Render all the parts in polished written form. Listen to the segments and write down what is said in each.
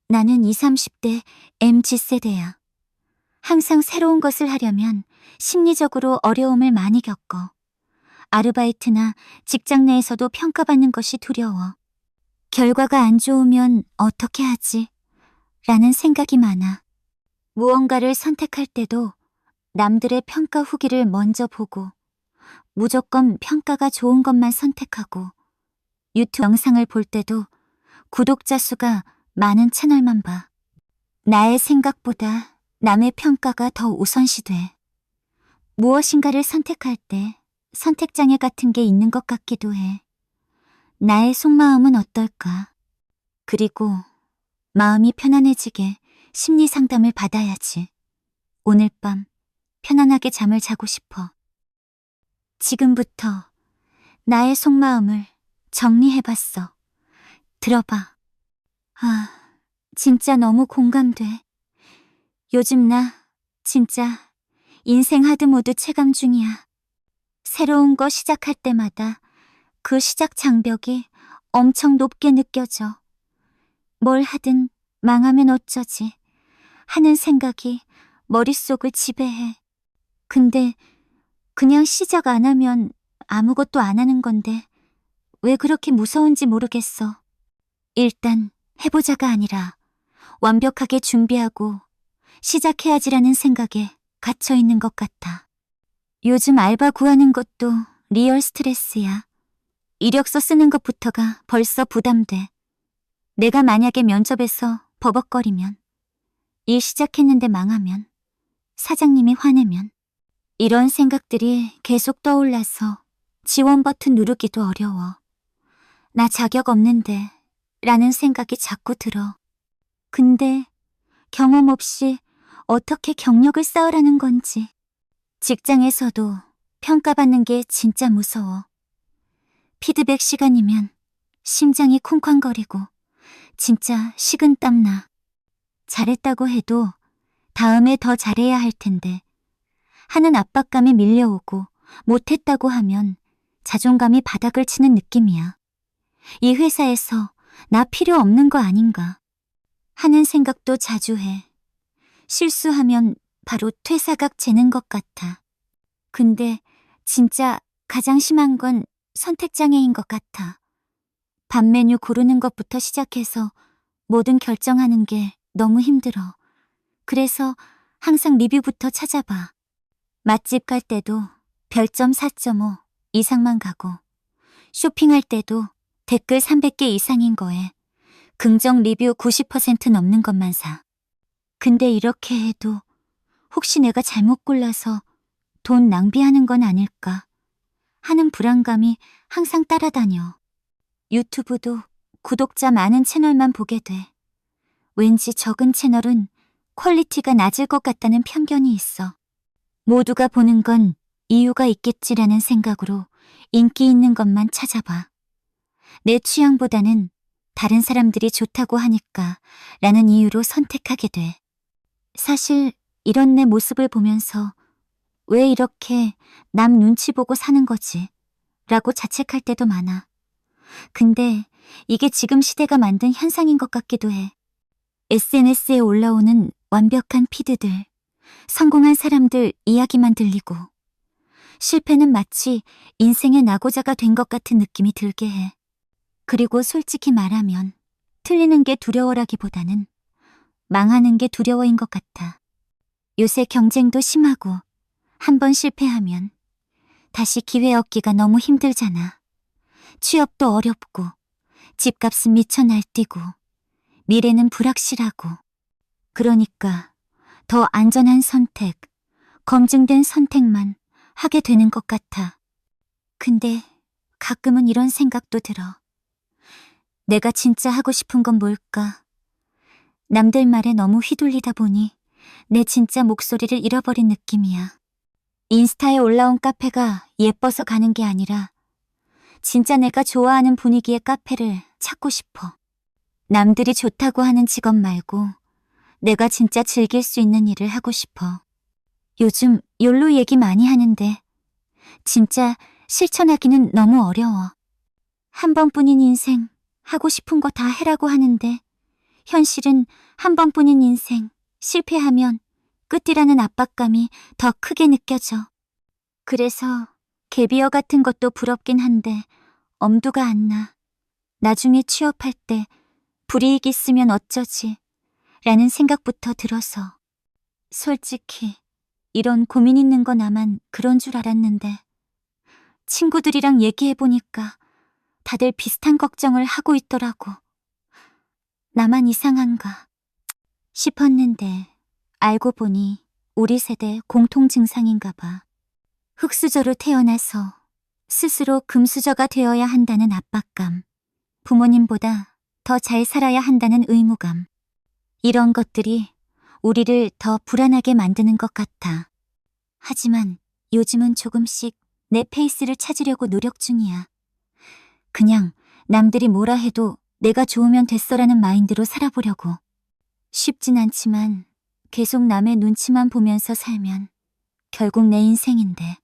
나는 20, 30대 MZ세대야. 항상 새로운 것을 하려면 심리적으로 어려움을 많이 겪어. 아르바이트나 직장 내에서도 평가받는 것이 두려워. 결과가 안 좋으면 어떻게 하지? 라는 생각이 많아. 무언가를 선택할 때도 남들의 평가 후기를 먼저 보고 무조건 평가가 좋은 것만 선택하고 유튜브 영상을 볼 때도 구독자 수가 많은 채널만 봐. 나의 생각보다 남의 평가가 더 우선시돼. 무엇인가를 선택할 때 선택장애 같은 게 있는 것 같기도 해. 나의 속마음은 어떨까? 그리고 마음이 편안해지게 심리 상담을 받아야지. 오늘 밤 편안하게 잠을 자고 싶어. 지금부터 나의 속마음을 정리해봤어. 들어봐. 아, 진짜 너무 공감돼. 요즘 나 진짜 인생 하드모드 체감 중이야. 새로운 거 시작할 때마다 그 시작 장벽이 엄청 높게 느껴져. 뭘 하든 망하면 어쩌지 하는 생각이 머릿속을 지배해. 근데 그냥 시작 안 하면 아무것도 안 하는 건데 왜 그렇게 무서운지 모르겠어. 일단 해보자가 아니라 완벽하게 준비하고 시작해야지라는 생각에 갇혀 있는 것 같아. 요즘 알바 구하는 것도 리얼 스트레스야. 이력서 쓰는 것부터가 벌써 부담돼. 내가 만약에 면접에서 버벅거리면, 일 시작했는데 망하면, 사장님이 화내면, 이런 생각들이 계속 떠올라서 지원 버튼 누르기도 어려워. 나 자격 없는데 라는 생각이 자꾸 들어. 근데 경험 없이 어떻게 경력을 쌓으라는 건지. 직장에서도 평가받는 게 진짜 무서워. 피드백 시간이면 심장이 쿵쾅거리고 진짜 식은땀 나. 잘했다고 해도 다음에 더 잘해야 할 텐데 하는 압박감이 밀려오고 못했다고 하면 자존감이 바닥을 치는 느낌이야. 이 회사에서 나 필요 없는 거 아닌가 하는 생각도 자주 해. 실수하면 바로 퇴사각 재는 것 같아. 근데 진짜 가장 심한 건 선택장애인 것 같아. 밥 메뉴 고르는 것부터 시작해서 뭐든 결정하는 게 너무 힘들어. 그래서 항상 리뷰부터 찾아봐. 맛집 갈 때도 별점 4.5 이상만 가고, 쇼핑할 때도 댓글 300개 이상인 거에 긍정 리뷰 90% 넘는 것만 사. 근데 이렇게 해도 혹시 내가 잘못 골라서 돈 낭비하는 건 아닐까 하는 불안감이 항상 따라다녀. 유튜브도 구독자 많은 채널만 보게 돼. 왠지 적은 채널은 퀄리티가 낮을 것 같다는 편견이 있어. 모두가 보는 건 이유가 있겠지라는 생각으로 인기 있는 것만 찾아봐. 내 취향보다는 다른 사람들이 좋다고 하니까 라는 이유로 선택하게 돼. 사실 이런 내 모습을 보면서 왜 이렇게 남 눈치 보고 사는 거지? 라고 자책할 때도 많아. 근데 이게 지금 시대가 만든 현상인 것 같기도 해. SNS에 올라오는 완벽한 피드들, 성공한 사람들 이야기만 들리고 실패는 마치 인생의 낙오자가 된 것 같은 느낌이 들게 해. 그리고 솔직히 말하면 틀리는 게 두려워라기보다는 망하는 게 두려워인 것 같아. 요새 경쟁도 심하고 한 번 실패하면 다시 기회 얻기가 너무 힘들잖아. 취업도 어렵고 집값은 미쳐 날뛰고 미래는 불확실하고. 그러니까 더 안전한 선택, 검증된 선택만 하게 되는 것 같아. 근데 가끔은 이런 생각도 들어. 내가 진짜 하고 싶은 건 뭘까? 남들 말에 너무 휘둘리다 보니 내 진짜 목소리를 잃어버린 느낌이야. 인스타에 올라온 카페가 예뻐서 가는 게 아니라 진짜 내가 좋아하는 분위기의 카페를 찾고 싶어. 남들이 좋다고 하는 직업 말고 내가 진짜 즐길 수 있는 일을 하고 싶어. 요즘 욜로 얘기 많이 하는데 진짜 실천하기는 너무 어려워. 한 번뿐인 인생 하고 싶은 거 다 해라고 하는데 현실은 한 번뿐인 인생, 실패하면 끝이라는 압박감이 더 크게 느껴져. 그래서 갭이어 같은 것도 부럽긴 한데 엄두가 안 나. 나중에 취업할 때 불이익 있으면 어쩌지? 라는 생각부터 들어서. 솔직히 이런 고민 있는 거 나만 그런 줄 알았는데 친구들이랑 얘기해보니까 다들 비슷한 걱정을 하고 있더라고. 나만 이상한가 싶었는데 알고 보니 우리 세대 공통 증상인가 봐. 흙수저로 태어나서 스스로 금수저가 되어야 한다는 압박감, 부모님보다 더 잘 살아야 한다는 의무감, 이런 것들이 우리를 더 불안하게 만드는 것 같아. 하지만 요즘은 조금씩 내 페이스를 찾으려고 노력 중이야. 그냥 남들이 뭐라 해도 내가 좋으면 됐어라는 마인드로 살아보려고. 쉽진 않지만 계속 남의 눈치만 보면서 살면 결국 내 인생인데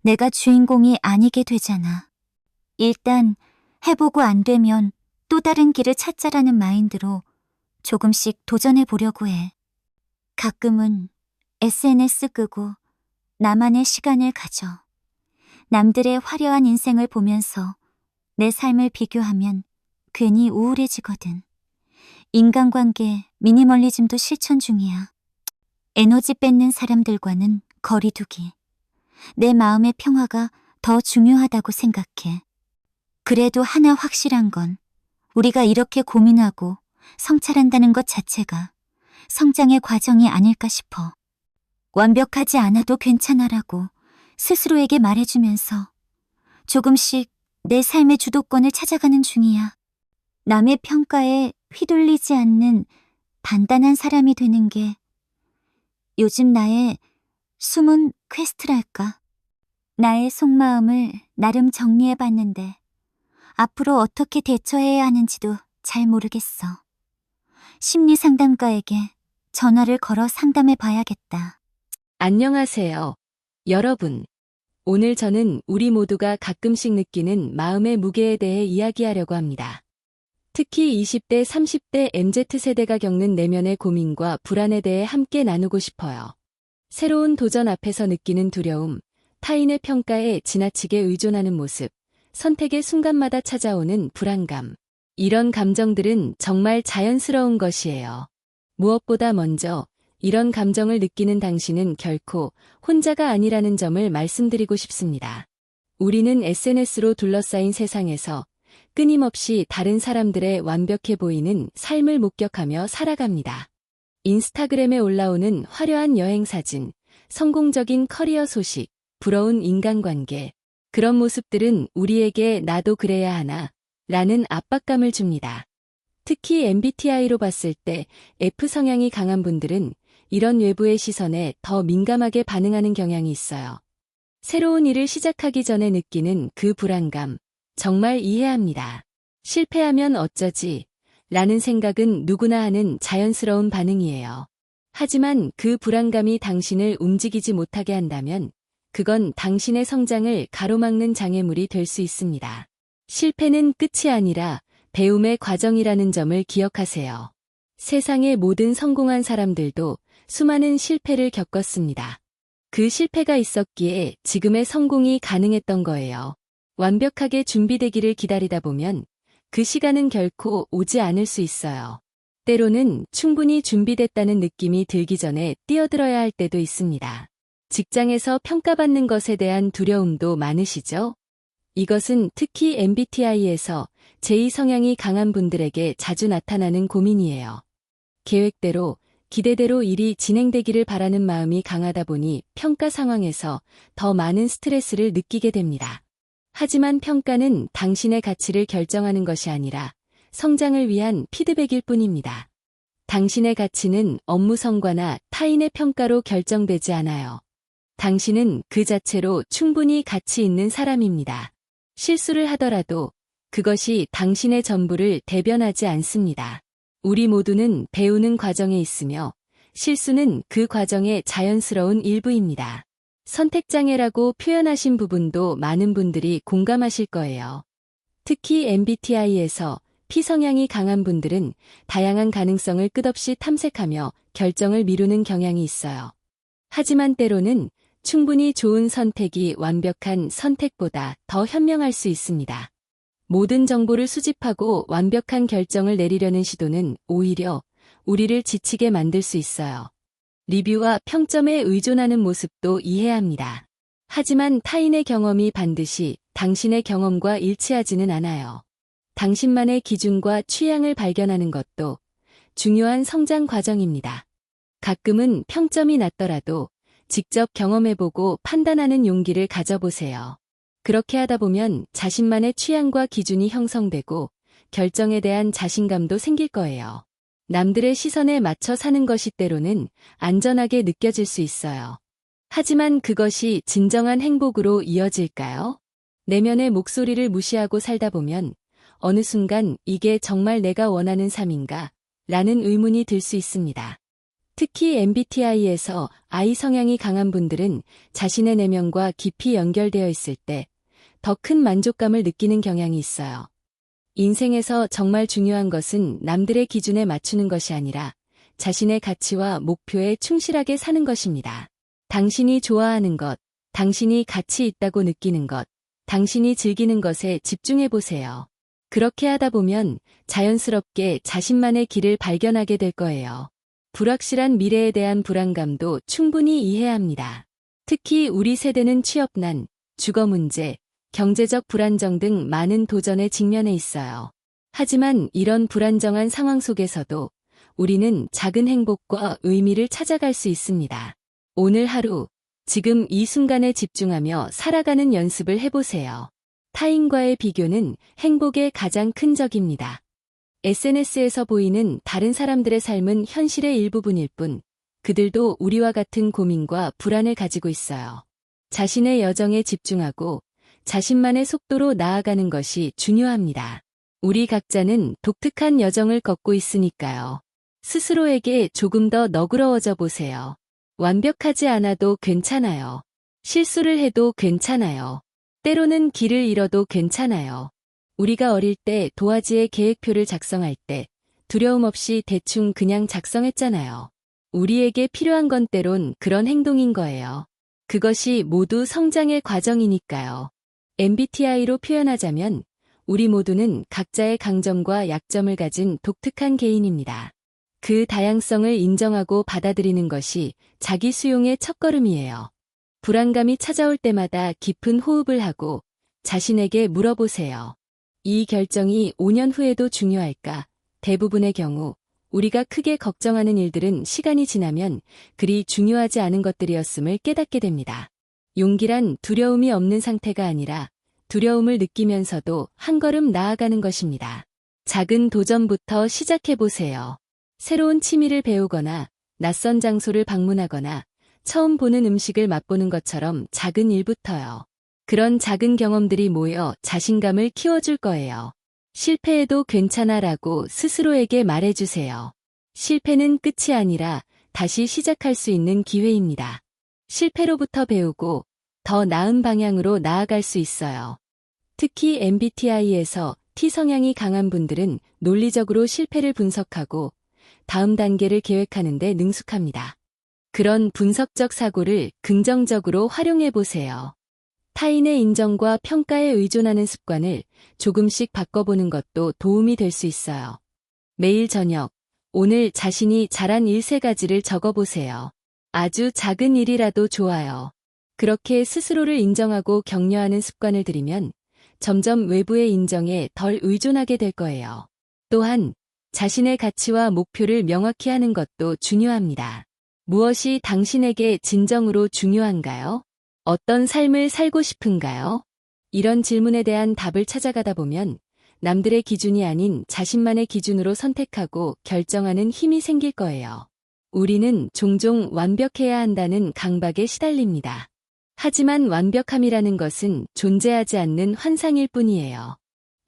내가 주인공이 아니게 되잖아. 일단 해보고 안 되면 또 다른 길을 찾자라는 마인드로 조금씩 도전해 보려고 해. 가끔은 SNS 끄고 나만의 시간을 가져. 남들의 화려한 인생을 보면서 내 삶을 비교하면 괜히 우울해지거든. 인간관계 미니멀리즘도 실천 중이야. 에너지 뺏는 사람들과는 거리 두기. 내 마음의 평화가 더 중요하다고 생각해. 그래도 하나 확실한 건 우리가 이렇게 고민하고 성찰한다는 것 자체가 성장의 과정이 아닐까 싶어. 완벽하지 않아도 괜찮아라고 스스로에게 말해주면서 조금씩 내 삶의 주도권을 찾아가는 중이야. 남의 평가에 휘둘리지 않는 단단한 사람이 되는 게 요즘 나의 숨은 퀘스트랄까. 나의 속마음을 나름 정리해봤는데 앞으로 어떻게 대처해야 하는지도 잘 모르겠어. 심리상담가에게 전화를 걸어 상담해봐야겠다. 안녕하세요, 여러분. 오늘 저는 우리 모두가 가끔씩 느끼는 마음의 무게에 대해 이야기하려고 합니다. 특히 20대, 30대 MZ세대가 겪는 내면의 고민과 불안에 대해 함께 나누고 싶어요. 새로운 도전 앞에서 느끼는 두려움, 타인의 평가에 지나치게 의존하는 모습, 선택의 순간마다 찾아오는 불안감. 이런 감정들은 정말 자연스러운 것이에요. 무엇보다 먼저 이런 감정을 느끼는 당신은 결코 혼자가 아니라는 점을 말씀드리고 싶습니다. 우리는 SNS로 둘러싸인 세상에서 끊임없이 다른 사람들의 완벽해 보이는 삶을 목격하며 살아갑니다. 인스타그램에 올라오는 화려한 여행 사진, 성공적인 커리어 소식, 부러운 인간관계. 그런 모습들은 우리에게 나도 그래야 하나 라는 압박감을 줍니다. 특히 MBTI로 봤을 때 F 성향이 강한 분들은 이런 외부의 시선에 더 민감하게 반응하는 경향이 있어요. 새로운 일을 시작하기 전에 느끼는 그 불안감, 정말 이해합니다. 실패하면 어쩌지? 라는 생각은 누구나 하는 자연스러운 반응이에요. 하지만 그 불안감이 당신을 움직이지 못하게 한다면 그건 당신의 성장을 가로막는 장애물이 될 수 있습니다. 실패는 끝이 아니라 배움의 과정이라는 점을 기억하세요. 세상의 모든 성공한 사람들도 수많은 실패를 겪었습니다. 그 실패가 있었기에 지금의 성공이 가능했던 거예요. 완벽하게 준비되기를 기다리다 보면 그 시간은 결코 오지 않을 수 있어요. 때로는 충분히 준비됐다는 느낌이 들기 전에 뛰어들어야 할 때도 있습니다. 직장에서 평가받는 것에 대한 두려움도 많으시죠? 이것은 특히 MBTI에서 제2 성향이 강한 분들에게 자주 나타나는 고민이에요. 계획대로, 기대대로 일이 진행되기를 바라는 마음이 강하다 보니 평가 상황에서 더 많은 스트레스를 느끼게 됩니다. 하지만 평가는 당신의 가치를 결정하는 것이 아니라 성장을 위한 피드백일 뿐입니다. 당신의 가치는 업무 성과나 타인의 평가로 결정되지 않아요. 당신은 그 자체로 충분히 가치 있는 사람입니다. 실수를 하더라도 그것이 당신의 전부를 대변하지 않습니다. 우리 모두는 배우는 과정에 있으며 실수는 그 과정의 자연스러운 일부입니다. 선택장애라고 표현하신 부분도 많은 분들이 공감하실 거예요. 특히 MBTI에서 P 성향이 강한 분들은 다양한 가능성을 끝없이 탐색하며 결정을 미루는 경향이 있어요. 하지만 때로는 충분히 좋은 선택이 완벽한 선택보다 더 현명할 수 있습니다. 모든 정보를 수집하고 완벽한 결정을 내리려는 시도는 오히려 우리를 지치게 만들 수 있어요. 리뷰와 평점에 의존하는 모습도 이해해야 합니다. 하지만 타인의 경험이 반드시 당신의 경험과 일치하지는 않아요. 당신만의 기준과 취향을 발견하는 것도 중요한 성장 과정입니다. 가끔은 평점이 낮더라도 직접 경험해보고 판단하는 용기를 가져보세요. 그렇게 하다 보면 자신만의 취향과 기준이 형성되고 결정에 대한 자신감도 생길 거예요. 남들의 시선에 맞춰 사는 것이 때로는 안전하게 느껴질 수 있어요. 하지만 그것이 진정한 행복으로 이어질까요? 내면의 목소리를 무시하고 살다 보면 어느 순간 이게 정말 내가 원하는 삶인가? 라는 의문이 들 수 있습니다. 특히 MBTI에서 I 성향이 강한 분들은 자신의 내면과 깊이 연결되어 있을 때 더 큰 만족감을 느끼는 경향이 있어요. 인생에서 정말 중요한 것은 남들의 기준에 맞추는 것이 아니라 자신의 가치와 목표에 충실하게 사는 것입니다. 당신이 좋아하는 것, 당신이 가치 있다고 느끼는 것, 당신이 즐기는 것에 집중해 보세요. 그렇게 하다 보면 자연스럽게 자신만의 길을 발견하게 될 거예요. 불확실한 미래에 대한 불안감도 충분히 이해해야 합니다. 특히 우리 세대는 취업난, 주거 문제, 경제적 불안정 등 많은 도전에 직면해 있어요. 하지만 이런 불안정한 상황 속에서도 우리는 작은 행복과 의미를 찾아갈 수 있습니다. 오늘 하루, 지금 이 순간에 집중하며 살아가는 연습을 해보세요. 타인과의 비교는 행복의 가장 큰 적입니다. SNS에서 보이는 다른 사람들의 삶은 현실의 일부분일 뿐, 그들도 우리와 같은 고민과 불안을 가지고 있어요. 자신의 여정에 집중하고 자신만의 속도로 나아가는 것이 중요합니다. 우리 각자는 독특한 여정을 걷고 있으니까요. 스스로에게 조금 더 너그러워져 보세요. 완벽하지 않아도 괜찮아요. 실수를 해도 괜찮아요. 때로는 길을 잃어도 괜찮아요. 우리가 어릴 때 도화지에 계획표를 작성할 때 두려움 없이 대충 그냥 작성했잖아요. 우리에게 필요한 건 때론 그런 행동인 거예요. 그것이 모두 성장의 과정이니까요. MBTI로 표현하자면 우리 모두는 각자의 강점과 약점을 가진 독특한 개인입니다. 그 다양성을 인정하고 받아들이는 것이 자기 수용의 첫걸음이에요. 불안감이 찾아올 때마다 깊은 호흡을 하고 자신에게 물어보세요. 이 결정이 5년 후에도 중요할까? 대부분의 경우 우리가 크게 걱정하는 일들은 시간이 지나면 그리 중요하지 않은 것들이었음을 깨닫게 됩니다. 용기란 두려움이 없는 상태가 아니라 두려움을 느끼면서도 한 걸음 나아가는 것입니다. 작은 도전부터 시작해보세요. 새로운 취미를 배우거나 낯선 장소를 방문하거나 처음 보는 음식을 맛보는 것처럼 작은 일부터요. 그런 작은 경험들이 모여 자신감을 키워줄 거예요. 실패해도 괜찮아라고 스스로에게 말해주세요. 실패는 끝이 아니라 다시 시작할 수 있는 기회입니다. 실패로부터 배우고 더 나은 방향으로 나아갈 수 있어요. 특히 MBTI에서 T 성향이 강한 분들은 논리적으로 실패를 분석하고 다음 단계를 계획하는 데 능숙합니다. 그런 분석적 사고를 긍정적으로 활용해 보세요. 타인의 인정과 평가에 의존하는 습관을 조금씩 바꿔보는 것도 도움이 될 수 있어요. 매일 저녁, 오늘 자신이 잘한 일 3가지를 적어보세요. 아주 작은 일이라도 좋아요. 그렇게 스스로를 인정하고 격려하는 습관을 들이면 점점 외부의 인정에 덜 의존하게 될 거예요. 또한 자신의 가치와 목표를 명확히 하는 것도 중요합니다. 무엇이 당신에게 진정으로 중요한가요? 어떤 삶을 살고 싶은가요? 이런 질문에 대한 답을 찾아가다 보면 남들의 기준이 아닌 자신만의 기준으로 선택하고 결정하는 힘이 생길 거예요. 우리는 종종 완벽해야 한다는 강박에 시달립니다. 하지만 완벽함이라는 것은 존재하지 않는 환상일 뿐이에요.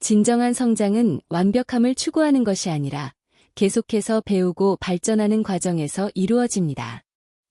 진정한 성장은 완벽함을 추구하는 것이 아니라 계속해서 배우고 발전하는 과정에서 이루어집니다.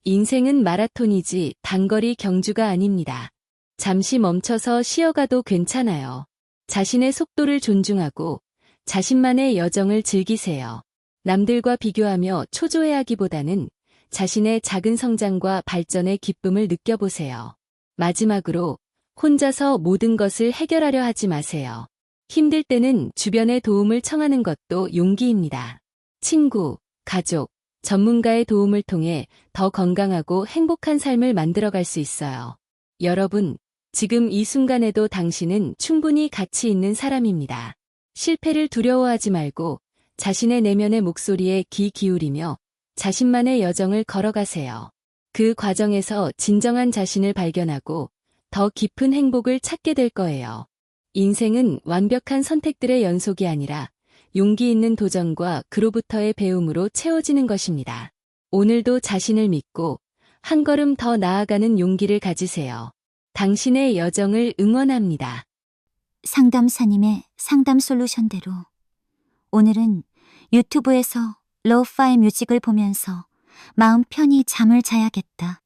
인생은 마라톤이지 단거리 경주가 아닙니다. 잠시 멈춰서 쉬어가도 괜찮아요. 자신의 속도를 존중하고 자신만의 여정을 즐기세요. 남들과 비교하며 초조해하기보다는 자신의 작은 성장과 발전의 기쁨을 느껴보세요. 마지막으로 혼자서 모든 것을 해결하려 하지 마세요. 힘들 때는 주변의 도움을 청하는 것도 용기입니다. 친구, 가족, 전문가의 도움을 통해 더 건강하고 행복한 삶을 만들어갈 수 있어요. 여러분, 지금 이 순간에도 당신은 충분히 가치 있는 사람입니다. 실패를 두려워하지 말고 자신의 내면의 목소리에 귀 기울이며 자신만의 여정을 걸어가세요. 그 과정에서 진정한 자신을 발견하고 더 깊은 행복을 찾게 될 거예요. 인생은 완벽한 선택들의 연속이 아니라 용기 있는 도전과 그로부터의 배움으로 채워지는 것입니다. 오늘도 자신을 믿고 한 걸음 더 나아가는 용기를 가지세요. 당신의 여정을 응원합니다. 상담사님의 상담 솔루션대로 오늘은 유튜브에서 로우파이 뮤직을 보면서 마음 편히 잠을 자야겠다